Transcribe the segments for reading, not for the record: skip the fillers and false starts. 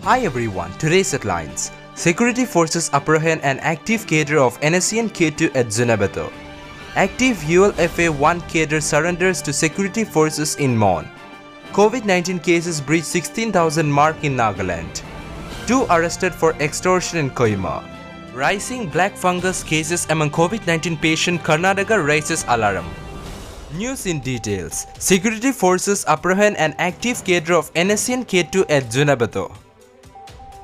Hi everyone, today's headlines. Security forces apprehend an active cadre of NSCN K2 at Zunheboto. Active ULFA-1 cadre surrenders to security forces in Mon. COVID-19 cases breach 16,000 mark in Nagaland. 2 arrested for extortion in Kohima. Rising black fungus cases among COVID-19 patient, Karnataka raises alarm. News in details. Security forces apprehend an active cadre of NSCN K2 at Zunheboto.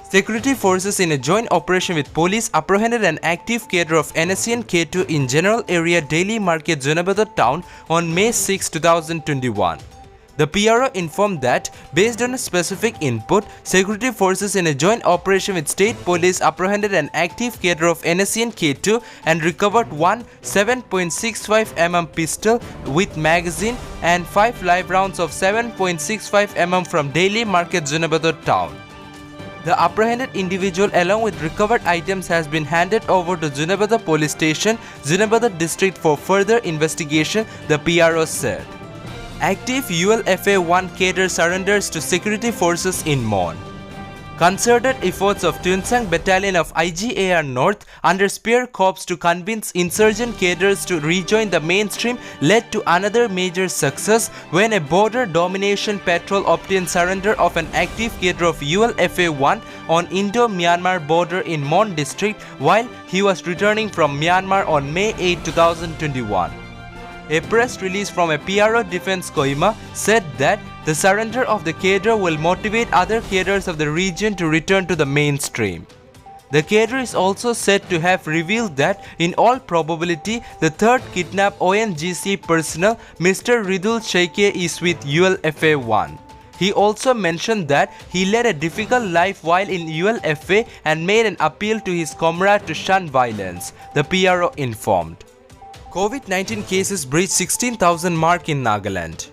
Security forces in a joint operation with police apprehended an active cadre of NSCN K2 in General Area Daily Market Zunheboto town on May 6, 2021. The PRO informed that, based on a specific input, security forces in a joint operation with state police apprehended an active cadre of NSCN K2 and recovered one 7.65 mm pistol with magazine and 5 live rounds of 7.65 mm from Daily Market Zunheboto town. The apprehended individual along with recovered items has been handed over to Zunheboto Police Station, Zunheboto District for further investigation, the PRO said. Active ULFA-1 cadre surrenders to security forces in Mon. Concerted efforts of Tuensang Battalion of IGAR North under Spear Corps to convince insurgent cadres to rejoin the mainstream led to another major success when a border domination patrol obtained surrender of an active cadre of ULFA-1 on Indo-Myanmar border in Mon district while he was returning from Myanmar on May 8, 2021. A press release from a PRO Defense Kohima said that the surrender of the cadre will motivate other cadres of the region to return to the mainstream. The cadre is also said to have revealed that, in all probability, the third kidnapped ONGC personnel, Mr. Ridul Sheikhe, is with ULFA-1. He also mentioned that he led a difficult life while in ULFA and made an appeal to his comrade to shun violence, the PRO informed. COVID-19 cases breached 16,000 mark in Nagaland.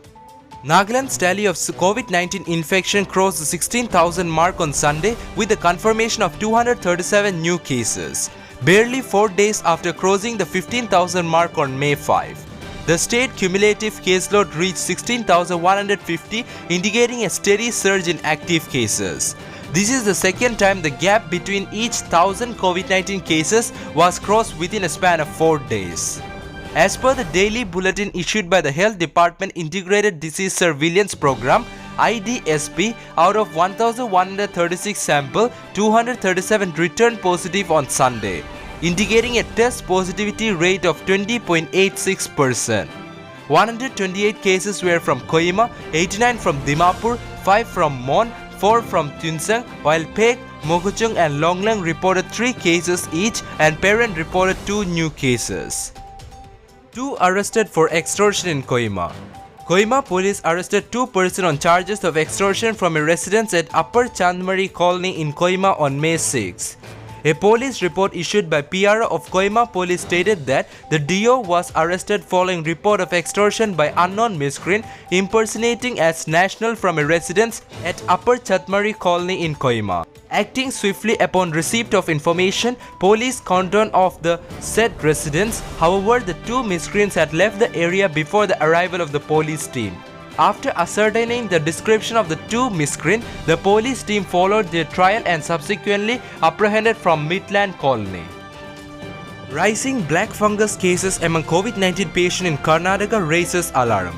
Nagaland's tally of COVID-19 infection crossed the 16,000 mark on Sunday with the confirmation of 237 new cases, barely 4 days after crossing the 15,000 mark on May 5. The state cumulative caseload reached 16,150, indicating a steady surge in active cases. This is the second time the gap between each 1,000 COVID-19 cases was crossed within a span of 4 days. As per the daily bulletin issued by the Health Department Integrated Disease Surveillance Program (IDSP), out of 1,136 sample, 237 returned positive on Sunday, indicating a test positivity rate of 20.86%. 128 cases were from Kohima, 89 from Dimapur, 5 from Mon, 4 from Tuensang, while Phek, Mokuchung and Longlang reported 3 cases each and Peren reported 2 new cases. 2 arrested for extortion in Kohima. Kohima police arrested 2 persons on charges of extortion from a residence at Upper Chandmari Colony in Kohima on May 6. A police report issued by PRO of Kohima Police stated that the DO was arrested following report of extortion by unknown miscreant impersonating as national from a residence at Upper Chandmari Colony in Kohima. Acting swiftly upon receipt of information, police cordoned off the said residence. However, the 2 miscreants had left the area before the arrival of the police team. After ascertaining the description of the 2 miscreants, the police team followed their trail and subsequently apprehended from Midland Colony. Rising black fungus cases among COVID-19 patient in Karnataka raises alarm.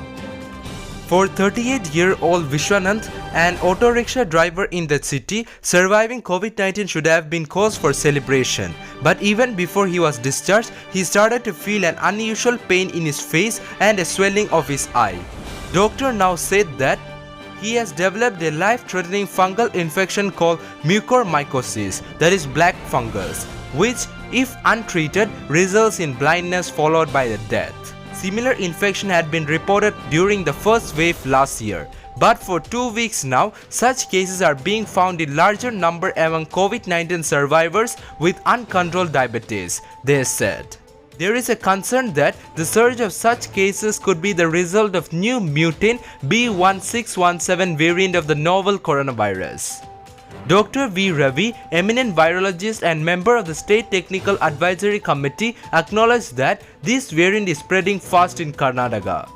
For 38-year-old Vishwananth, an auto rickshaw driver in that city, surviving COVID-19 should have been cause for celebration. But even before he was discharged, he started to feel an unusual pain in his face and a swelling of his eye. Doctor now said that he has developed a life-threatening fungal infection called mucormycosis, that is black fungus, which, if untreated, results in blindness followed by the death. Similar infection had been reported during the first wave last year, but for 2 weeks now, such cases are being found in larger number among COVID-19 survivors with uncontrolled diabetes, they said. There is a concern that the surge of such cases could be the result of new mutant B1617 variant of the novel coronavirus. Dr. V. Ravi, eminent virologist and member of the State Technical Advisory Committee, acknowledged that this variant is spreading fast in Karnataka.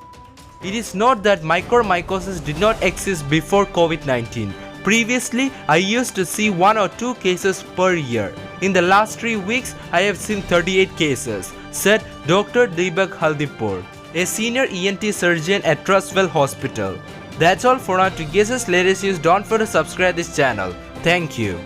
It is not that mucormycosis did not exist before COVID-19. Previously, I used to see 1 or 2 cases per year. In the last 3 weeks, I have seen 38 cases, said Dr. Deepak Haldipur, a senior ENT surgeon at Trustwell Hospital. That's all for now. To get us latest news, don't forget to subscribe this channel. Thank you.